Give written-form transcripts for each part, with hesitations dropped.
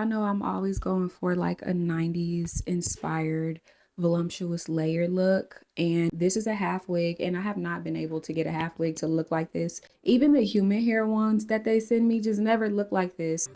y'all know I'm always going for like a 90s inspired voluptuous layer look, and this is a half wig, and I have not been able to get a half wig to look like this. Even the human hair ones that they send me just never look like this.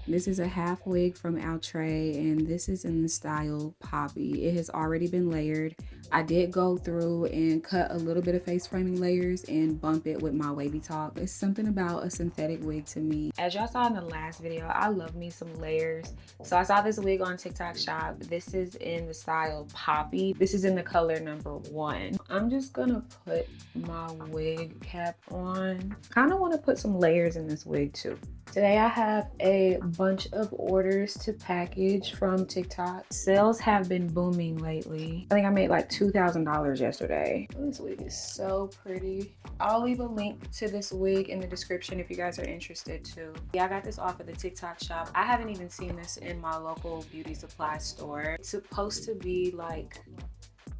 This is a half wig from Outre, and this is in the style Poppy. It has already been layered. I did go through and cut a little bit of face framing layers and bump it with my wavy top. It's something about a synthetic wig to me. As y'all saw in the last video, I love me some layers. So I saw this wig on TikTok shop. This is in the style Poppy. This is in the color number 1. I'm just gonna put my wig cap on. Kind of want to put some layers in this wig too. Today I have a bunch of orders to package from TikTok. Sales have been booming lately. I think I made like $2,000 yesterday. Oh, this wig is so pretty. I'll leave a link to this wig in the description if you guys are interested too. Yeah, I got this off of the TikTok shop. I haven't even seen this in my local beauty supply store. It's supposed to be like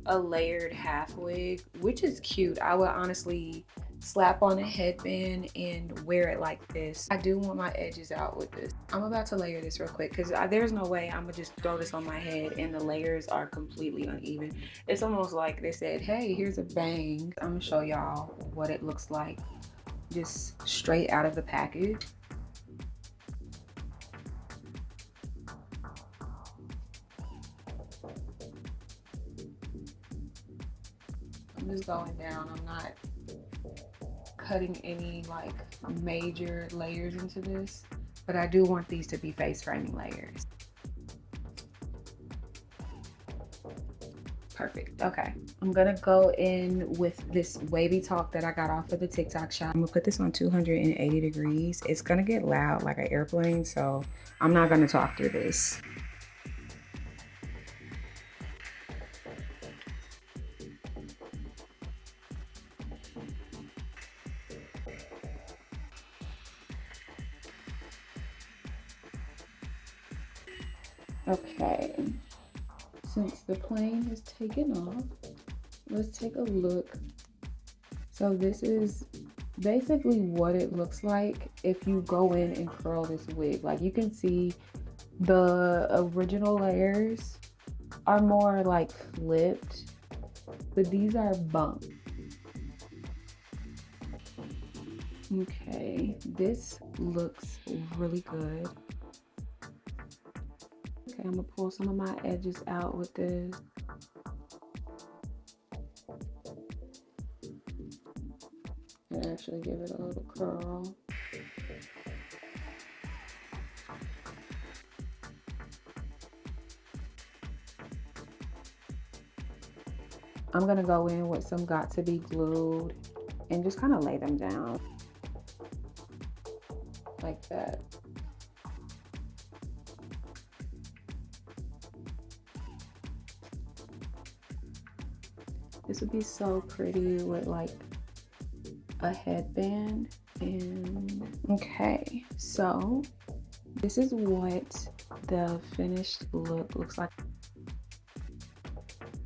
a layered half wig, which is cute. I would honestly slap on a headband and wear it like this. I do want my edges out with this. I'm about to layer this real quick because there's no way I'm gonna just throw this on my head and the layers are completely uneven. It's almost like they said, hey, here's a bang. I'm gonna show y'all what it looks like just straight out of the package. I'm just going down. I'm not cutting any like major layers into this, but I do want these to be face framing layers. Perfect. Okay, I'm gonna go in with this wavy top that I got off of the TikTok shop. I'm gonna put this on 280 degrees. It's gonna get loud like an airplane, so I'm not gonna talk through this. Okay, since the plane has taken off, let's take a look. So this is basically what it looks like if you go in and curl this wig. Like you can see the original layers are more like flipped, but these are bumped. Okay, this looks really good. Okay, I'm gonna pull some of my edges out with this. And actually give it a little curl. I'm gonna go in with some Got to Be Glued and just kind of lay them down like that. This would be so pretty with like a headband. And okay, so this is what the finished look looks like.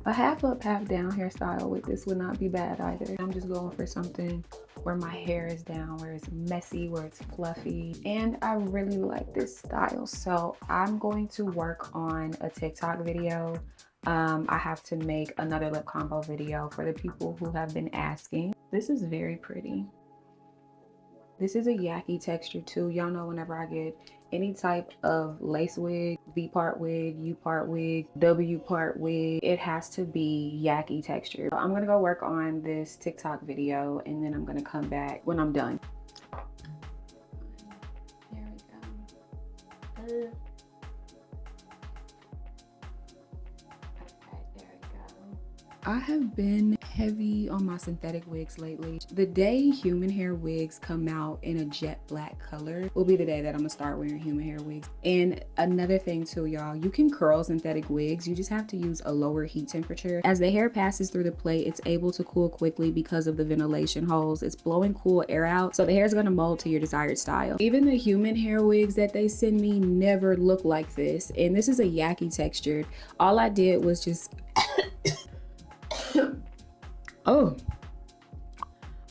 A half up, half down hairstyle with this would not be bad either. I'm just going for something where my hair is down, where it's messy, where it's fluffy. And I really like this style. So I'm going to work on a TikTok video. I have to make another lip combo video for the people who have been asking. This is very pretty. This is a yaki texture too. Y'all know whenever I get any type of lace wig, V-part wig, U-part wig, W-part wig, it has to be yaki texture. So I'm gonna go work on this TikTok video and then I'm gonna come back when I'm done. There we go. I have been heavy on my synthetic wigs lately. The day human hair wigs come out in a jet black color will be the day that I'm gonna start wearing human hair wigs. And another thing too, y'all, you can curl synthetic wigs. You just have to use a lower heat temperature. As the hair passes through the plate, it's able to cool quickly because of the ventilation holes. It's blowing cool air out, so the hair is gonna mold to your desired style. Even the human hair wigs that they send me never look like this. And this is a yaki textured. All I did was just Oh,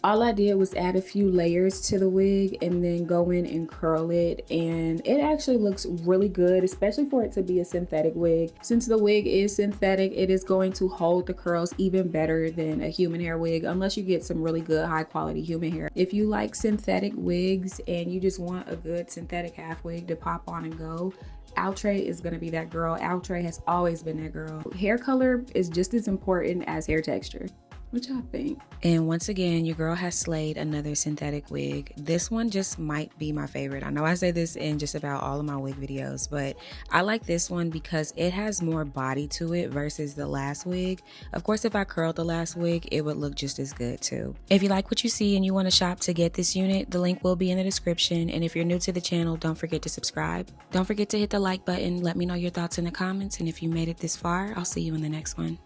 all I did was add a few layers to the wig and then go in and curl it, and it actually looks really good, especially for it to be a synthetic wig. Since the wig is synthetic, it is going to hold the curls even better than a human hair wig, unless you get some really good high quality human hair. If you like synthetic wigs and you just want a good synthetic half wig to pop on and go, Outre is going to be that girl. Outre has always been that girl. Hair color is just as important as hair texture. What y'all think? And once again, your girl has slayed another synthetic wig. This one just might be my favorite. I know I say this in just about all of my wig videos, but I like this one because it has more body to it versus the last wig. Of course, if I curled the last wig, it would look just as good too. If you like what you see and you want to shop to get this unit, the link will be in the description. And if you're new to the channel, don't forget to subscribe. Don't forget to hit the like button. Let me know your thoughts in the comments. And if you made it this far, I'll see you in the next one.